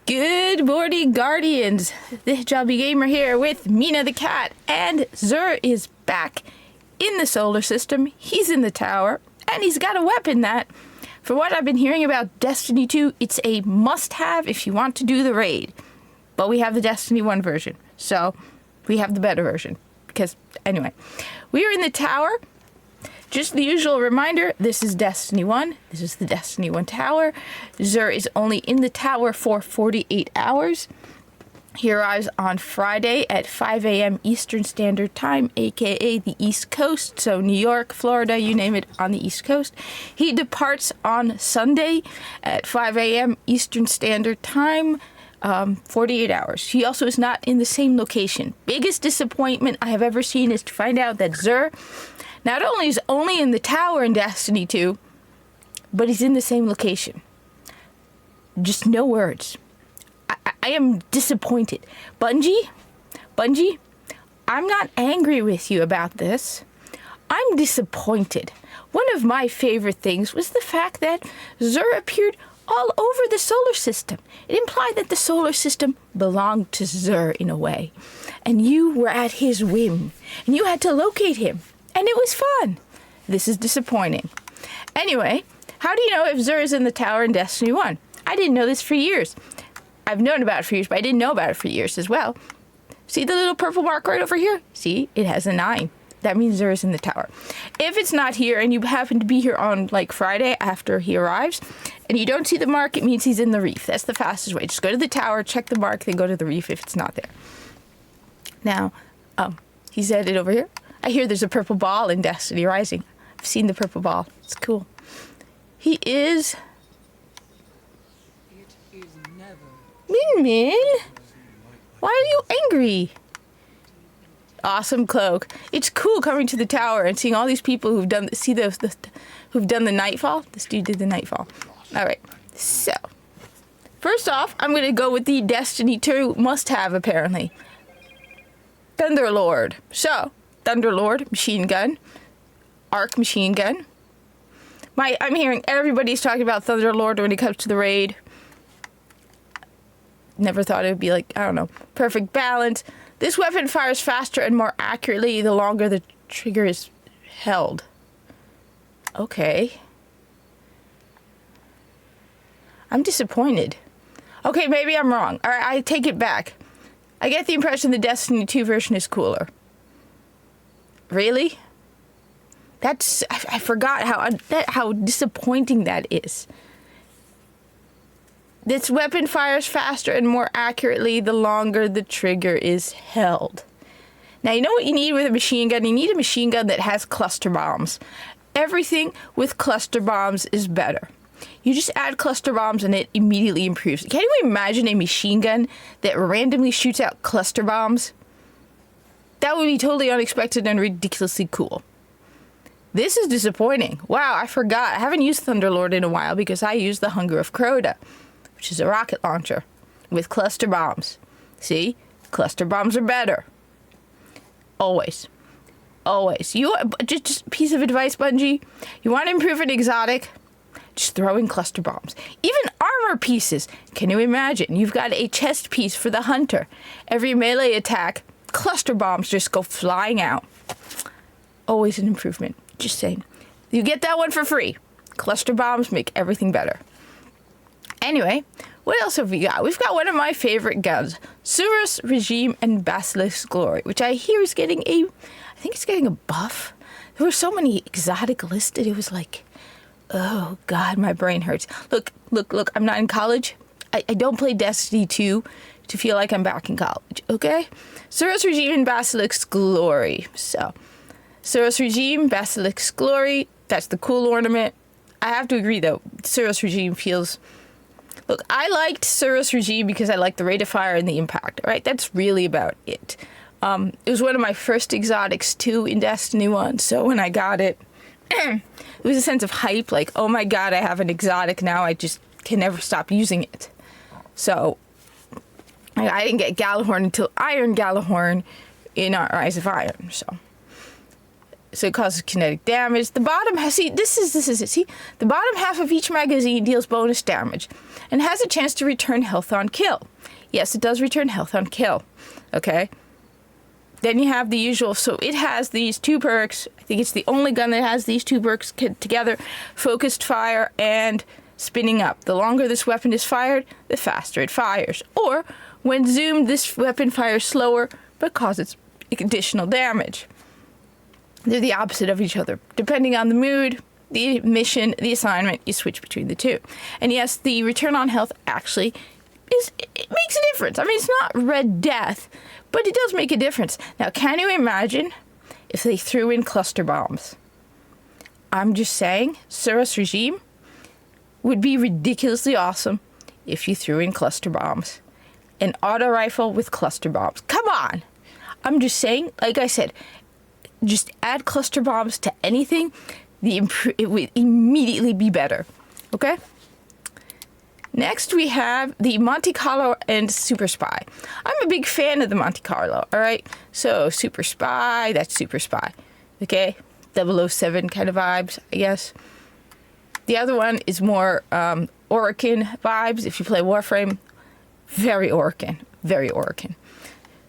Good morning, Guardians. This Jobby Gamer here with Mina the Cat, and Xur is back in the solar system. He's in the tower, and he's got a weapon that, for what I've been hearing about Destiny 2, it's a must-have if you want to do the raid. But we have the Destiny 1 version, so we have the better version. Because, anyway, we are in the tower. Just the usual reminder, this is Destiny 1. This is the Destiny 1 tower. Xur is only in the tower for 48 hours. He arrives on Friday at 5 a.m. Eastern Standard Time, aka the East Coast. So New York, Florida, you name it, on the East Coast. He departs on Sunday at 5 a.m. Eastern Standard Time. 48 hours. He also is not in the same location. Biggest disappointment I have ever seen is to find out that Xur not only is only in the tower in Destiny 2, but he's in the same location. Just no words. I am disappointed. Bungie, I'm not angry with you about this. I'm disappointed. One of my favorite things was the fact that Xur appeared all over the solar system. It implied that the solar system belonged to Xur in a way. And you were at his whim. And you had to locate him. And it was fun. This is disappointing. Anyway, how do you know if Xur is in the tower in Destiny 1? I didn't know this for years. I've known about it for years, but I didn't know about it for years as well. See the little purple mark right over here? See, it has a 9. That means Xur is in the tower. If it's not here and you happen to be here on like Friday after he arrives and you don't see the mark, it means he's in the reef. That's the fastest way. Just go to the tower, check the mark, then go to the reef if it's not there. Now, he's headed over here. I hear there's a purple ball in Destiny Rising. I've seen the purple ball. It's cool. He is... It is never... Min Min? Why are you angry? Awesome cloak. It's cool coming to the tower and seeing all these people who've done... See who've done the Nightfall? This dude did the Nightfall. Alright, so... First off, I'm going to go with the Destiny 2 must-have, apparently. Thunderlord. So... Thunderlord, machine gun, arc machine gun. I'm hearing everybody's talking about Thunderlord when it comes to the raid. Never thought it would be like, I don't know, perfect balance. This weapon fires faster and more accurately the longer the trigger is held. Okay. I'm disappointed. Okay, maybe I'm wrong. All right, I take it back. I get the impression the Destiny 2 version is cooler. Really? I forgot how disappointing that is. This weapon fires faster and more accurately the longer the trigger is held. Now, you know what you need with a machine gun? You need a machine gun that has cluster bombs. Everything with cluster bombs is better. You just add cluster bombs and it immediately improves. Can you imagine a machine gun that randomly shoots out cluster bombs? That would be totally unexpected and ridiculously cool. This is disappointing. Wow, I forgot. I haven't used Thunderlord in a while because I used the Hunger of Crota, which is a rocket launcher with cluster bombs. See? Cluster bombs are better. Always. Always. Just a piece of advice, Bungie. You want to improve an exotic? Just throw in cluster bombs. Even armor pieces. Can you imagine? You've got a chest piece for the hunter. Every melee attack, cluster bombs just go flying out. Always an improvement. Just saying. You get that one for free. Cluster bombs make everything better. Anyway, what else have we got? We've got one of my favorite guns. Suros Regime and Basilisk's Glory, which I hear is getting I think it's getting a buff. There were so many exotic listed. It was like, oh God, my brain hurts. Look. I'm not in college. I don't play Destiny 2 to feel like I'm back in college, okay? Suros Regime and Basilisk's Glory. So, Suros Regime, Basilisk's Glory. That's the cool ornament. I have to agree, though. Suros Regime feels... Look, I liked Suros Regime because I liked the rate of fire and the impact, right? That's really about it. It was one of my first exotics, too, in Destiny 1. So when I got it, it was a sense of hype. Like, oh my God, I have an exotic now. I just can never stop using it. So... I didn't get Galahorn until Iron Galahorn in Rise of Iron, so. So it causes kinetic damage. The bottom half, this is it. See, the bottom half of each magazine deals bonus damage and has a chance to return health on kill. Yes, it does return health on kill. Okay. Then you have the usual, so it has these 2 perks. I think it's the only gun that has these 2 perks together. Focused fire and spinning up. The longer this weapon is fired, the faster it fires. Or, when zoomed, this weapon fires slower, but causes additional damage. They're the opposite of each other. Depending on the mood, the mission, the assignment, you switch between the 2. And yes, the return on health actually it makes a difference. I mean, it's not Red Death, but it does make a difference. Now, can you imagine if they threw in cluster bombs? I'm just saying, Suros Regime would be ridiculously awesome if you threw in cluster bombs. An auto rifle with cluster bombs. Come on! I'm just saying, like I said, just add cluster bombs to anything, it would immediately be better. Okay? Next, we have the Monte Carlo and Super Spy. I'm a big fan of the Monte Carlo, all right? So, Super Spy, that's Super Spy. Okay? 007 kind of vibes, I guess. The other one is more Orokin vibes. If you play Warframe, very Orokin. Very Orokin.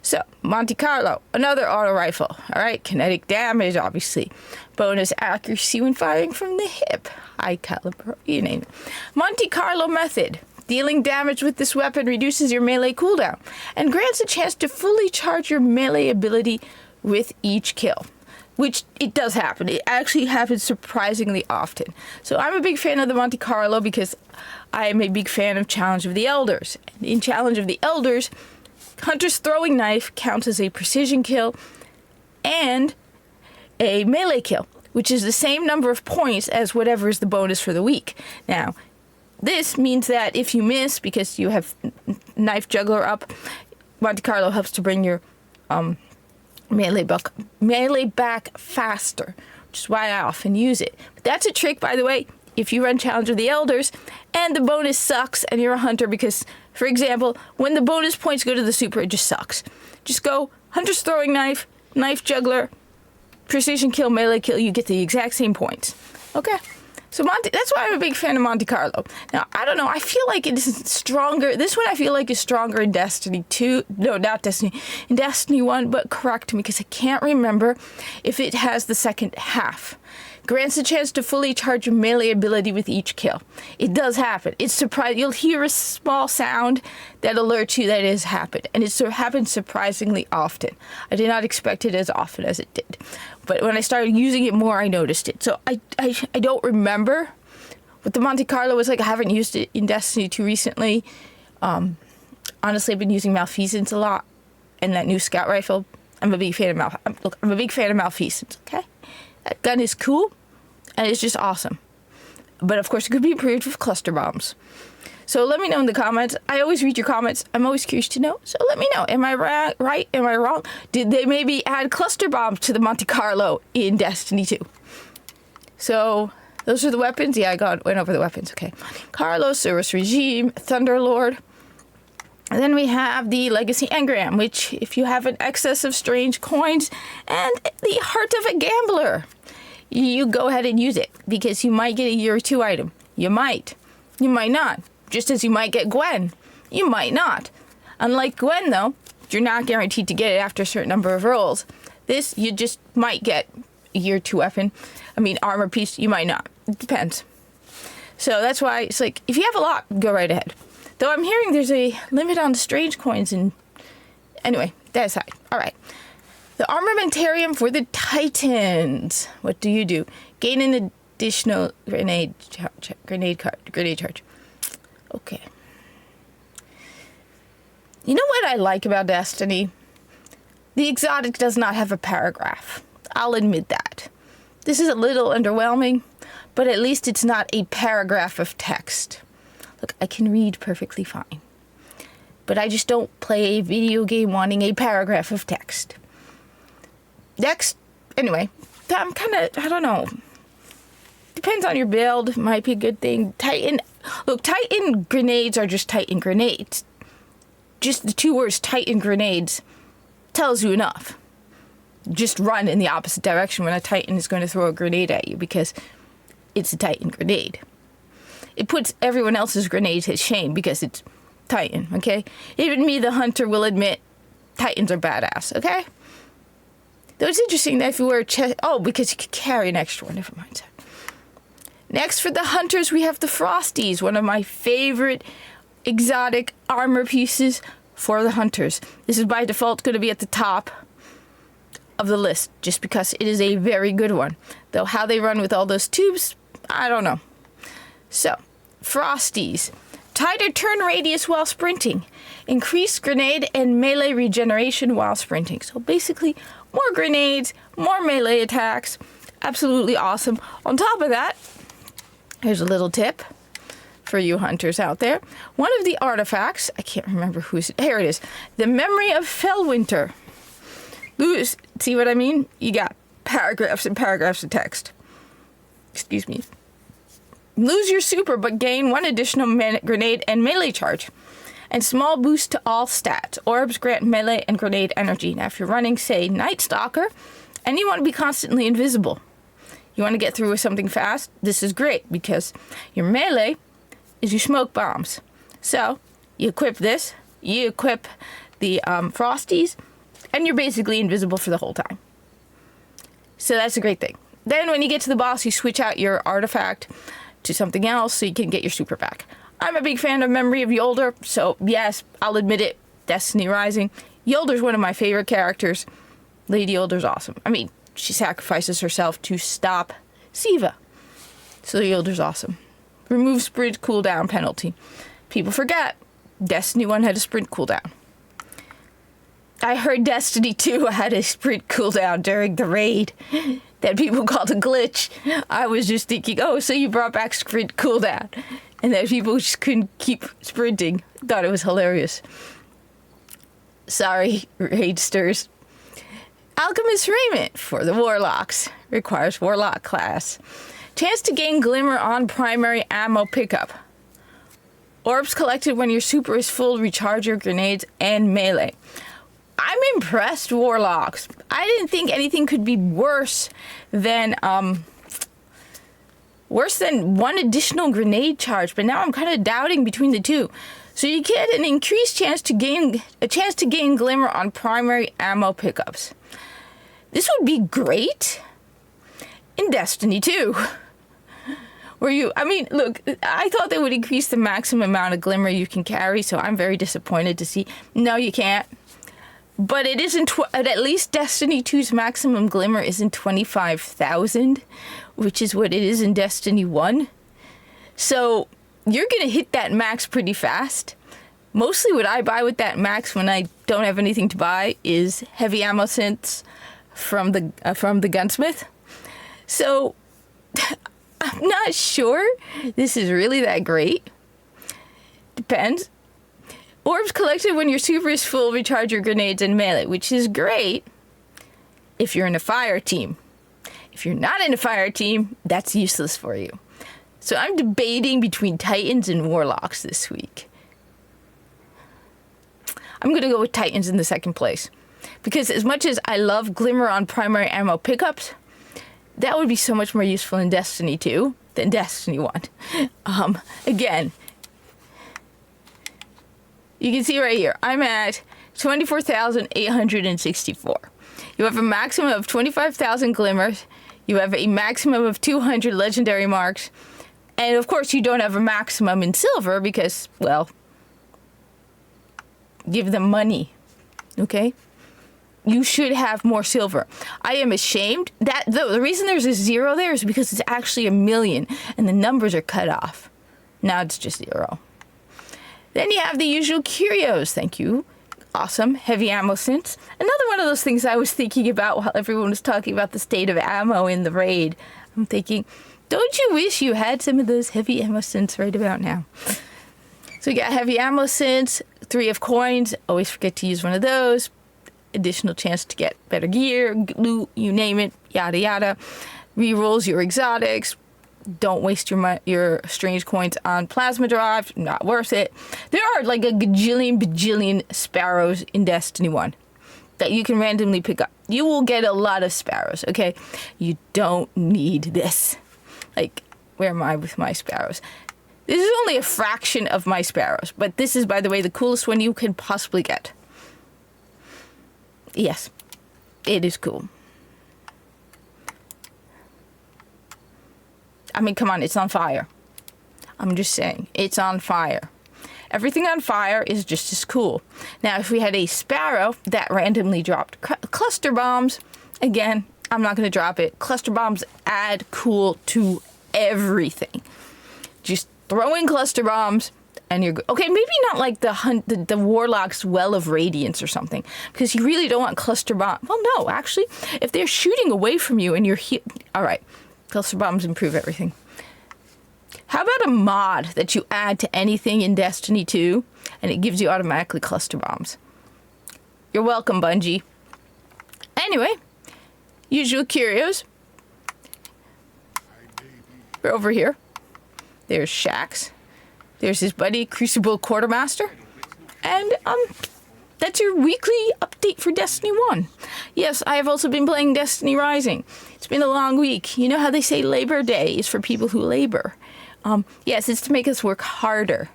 So, Monte Carlo, another auto rifle, all right? Kinetic damage, obviously. Bonus accuracy when firing from the hip. High caliber, you name it. Monte Carlo method. Dealing damage with this weapon reduces your melee cooldown and grants a chance to fully charge your melee ability with each kill. Which, it does happen. It actually happens surprisingly often. So I'm a big fan of the Monte Carlo because I am a big fan of Challenge of the Elders. In Challenge of the Elders, Hunter's throwing knife counts as a precision kill and a melee kill, which is the same number of points as whatever is the bonus for the week. Now, this means that if you miss because you have knife juggler up, Monte Carlo helps to bring your melee back faster, which is why I often use it. But that's a trick, by the way, if you run Challenge of the Elders and the bonus sucks and you're a hunter because, for example, when the bonus points go to the super, it just sucks. Just go Hunter's throwing knife, knife juggler, precision kill, melee kill, you get the exact same points. Okay? So that's why I'm a big fan of Monte Carlo. Now, I don't know, I feel like it is stronger. This one I feel like is stronger in Destiny 2. No, not Destiny. In Destiny 1, but correct me because I can't remember if it has the second half. Grants a chance to fully charge your melee ability with each kill. It does happen. It's surprising. You'll hear a small sound that alerts you that it has happened. And it happens surprisingly often. I did not expect it as often as it did. But when I started using it more, I noticed it. So I don't remember what the Monte Carlo was like. I haven't used it in Destiny 2 recently. Honestly, I've been using Malfeasance a lot. And that new scout rifle. I'm a big fan of Malfeasance, okay? That gun is cool, and it's just awesome. But of course, it could be improved with cluster bombs. So let me know in the comments. I always read your comments. I'm always curious to know. So let me know. Am I right? Am I wrong? Did they maybe add cluster bombs to the Monte Carlo in Destiny 2? So those are the weapons. Yeah, went over the weapons. Okay. Carlo, Suros Regime, Thunderlord. And then we have the Legacy Engram, which, if you have an excess of strange coins and the Heart of a Gambler, you go ahead and use it, because you might get a year 2 item. You might. You might not. Just as you might get Gwen. You might not. Unlike Gwen, though, you're not guaranteed to get it after a certain number of rolls. This, you just might get a year 2 weapon. Armor piece, you might not. It depends. So that's why it's like, if you have a lot, go right ahead. Though I'm hearing there's a limit on strange coins and... Anyway, that aside. Alright. The Armamentarium for the Titans. What do you do? Gain an additional grenade charge. Okay. You know what I like about Destiny? The exotic does not have a paragraph. I'll admit that. This is a little underwhelming, but at least it's not a paragraph of text. Look, I can read perfectly fine. But I just don't play a video game wanting a paragraph of text. Next, anyway, I'm kind of, I don't know. Depends on your build. Might be a good thing. Titan grenades are just Titan grenades. Just the 2 words Titan grenades tells you enough. just run in the opposite direction when a Titan is going to throw a grenade at you, because it's a Titan grenade. It puts everyone else's grenades to shame because it's Titan, okay? Even me, the hunter, will admit Titans are badass, okay? Though it's interesting that if you wear a chest... Oh, because you could carry an extra one. Never mind. Next, for the hunters, we have the Frosties, one of my favorite exotic armor pieces for the hunters. This is by default going to be at the top of the list, just because it is a very good one. Though how they run with all those tubes, I don't know. So, Frosties. Tighter turn radius while sprinting. Increased grenade and melee regeneration while sprinting. So basically, more grenades, more melee attacks. Absolutely awesome. On top of that, here's a little tip for you hunters out there. One of the artifacts, I can't remember who's... Here it is. The Memory of Fellwinter. Lose, see what I mean? You got paragraphs and paragraphs of text. Excuse me. Lose your super, but gain one additional grenade and melee charge. And small boost to all stats. Orbs grant melee and grenade energy. Now, if you're running, say, Night Stalker, and you want to be constantly invisible, you want to get through with something fast, this is great, because your melee is your smoke bombs. So, you equip this, you equip the Frosties, and you're basically invisible for the whole time. So that's a great thing. Then when you get to the boss, you switch out your artifact to something else so you can get your super back. I'm a big fan of Memory of Yolder, so yes, I'll admit it, Destiny Rising. Yolder's one of my favorite characters. Lady Yolder's awesome. I mean, she sacrifices herself to stop Siva. So Yolder's awesome. Remove sprint cooldown penalty. People forget, Destiny 1 had a sprint cooldown. I heard Destiny 2 had a sprint cooldown during the raid that people called a glitch. I was just thinking, oh, so you brought back sprint cooldown. And that people just couldn't keep sprinting. Thought it was hilarious. Sorry, raidsters. Alchemist Raiment for the Warlocks. Requires Warlock class. Chance to gain Glimmer on primary ammo pickup. Orbs collected when your super is full recharge your grenades and melee. I'm impressed, Warlocks. I didn't think anything could be worse than one additional grenade charge, but now I'm kind of doubting between the two. So you get an increased chance to gain Glimmer on primary ammo pickups. This would be great in Destiny 2. Look, I thought they would increase the maximum amount of Glimmer you can carry, so I'm very disappointed to see. No, you can't. But it isn't, at least Destiny 2's maximum Glimmer isn't 25,000, which is what it is in Destiny 1. So you're going to hit that max pretty fast. Mostly what I buy with that max when I don't have anything to buy is heavy ammo synths from the gunsmith. So I'm not sure this is really that great. Depends. Orbs collected when your super is full recharge your grenades and melee, which is great if you're in a fire team. If you're not in a fire team, that's useless for you. So I'm debating between Titans and Warlocks this week. I'm going to go with Titans in the second place. Because as much as I love Glimmer on primary ammo pickups, that would be so much more useful in Destiny 2 than Destiny 1. Again, you can see right here, I'm at 24,864. You have a maximum of 25,000 glimmers. You have a maximum of 200 legendary marks. And of course, you don't have a maximum in silver because, well, give them money. Okay? You should have more silver. I am ashamed that the reason there's a 0 there is because it's actually 1,000,000 and the numbers are cut off. Now it's just 0. Then you have the usual Curios. Thank you. Awesome. Heavy ammo synths. Another one of those things I was thinking about while everyone was talking about the state of ammo in the raid. I'm thinking, don't you wish you had some of those heavy ammo synths right about now? So you got heavy ammo synths, 3 of coins. Always forget to use one of those. Additional chance to get better gear, loot, you name it, yada yada. Rerolls your exotics. Don't waste your strange coins on plasma drive. Not worth it. There are like a bajillion sparrows in Destiny 1 that you can randomly pick up. You will get a lot of sparrows, okay? You don't need this. Like, where am I with my sparrows? This is only a fraction of my sparrows, but this is, by the way, the coolest one you can possibly get. Yes, it is cool. I mean, come on, it's on fire. I'm just saying, it's on fire. Everything on fire is just as cool. Now, if we had a sparrow that randomly dropped cluster bombs, again, I'm not going to drop it. Cluster bombs add cool to everything. Just throw in cluster bombs and you're good. Okay, maybe not like the Warlock's Well of Radiance or something, because you really don't want cluster bombs. Well, no, actually, if they're shooting away from you and you're all right, cluster bombs improve everything. How about a mod that you add to anything in Destiny 2 and it gives you automatically cluster bombs? You're welcome, Bungie. Anyway, usual Curios. We're over here. There's Shax. There's his buddy, Crucible Quartermaster. And that's your weekly update for Destiny 1. Yes, I have also been playing Destiny Rising. It's been a long week. You know how they say Labor Day is for people who labor? Yes, it's to make us work harder.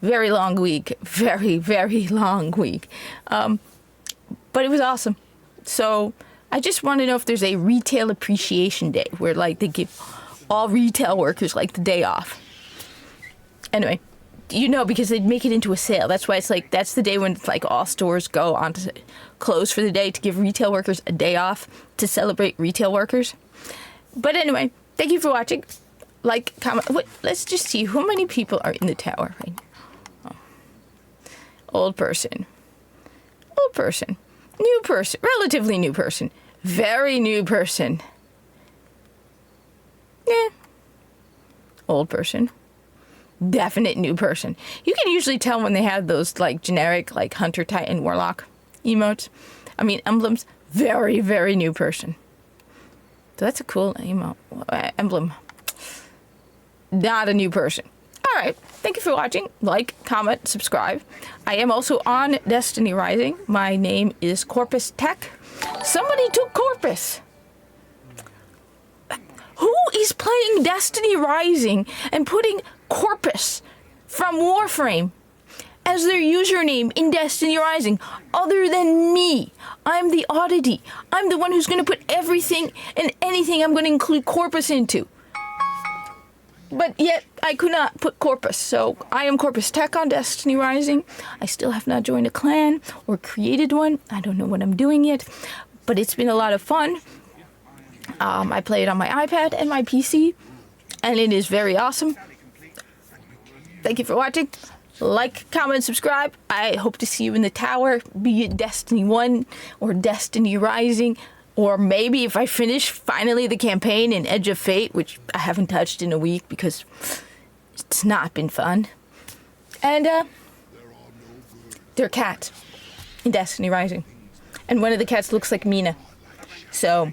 Very long week. Very, very long week. But it was awesome. So I just want to know if there's a retail appreciation day where like they give all retail workers like the day off. Anyway, you know, because they'd make it into a sale. That's why it's like, that's the day when it's like all stores go on to close for the day to give retail workers a day off to celebrate retail workers. But anyway, thank you for watching. Like, comment. Wait, let's just see how many people are in the tower right now. Oh. Old person. Old person. New person. Relatively new person. Very new person. Yeah. Old person. Definite new person. You can usually tell when they have those like generic like Hunter, Titan, Warlock emotes. I mean emblems. Very, very new person. So that's a cool emote. Emblem. Not a new person. All right. Thank you for watching. Like, comment, subscribe. I am also on Destiny Rising. My name is Corpus Tech. Somebody took Corpus. Who is playing Destiny Rising and putting Corpus from Warframe as their username in Destiny Rising other than me? I'm the oddity. I'm the one who's going to put everything and anything I'm going to include Corpus into. But yet, I could not put Corpus, so I am Corpus Tech on Destiny Rising. I still have not joined a clan or created one. I don't know what I'm doing yet, but it's been a lot of fun. I play it on my iPad and my PC, and it is very awesome. Thank you for watching. Like, comment, subscribe. I hope to see you in the tower, be it Destiny 1 or Destiny Rising. Or maybe if I finish finally the campaign in Edge of Fate, which I haven't touched in a week because it's not been fun. And they're cats in Destiny Rising. And one of the cats looks like Mina. So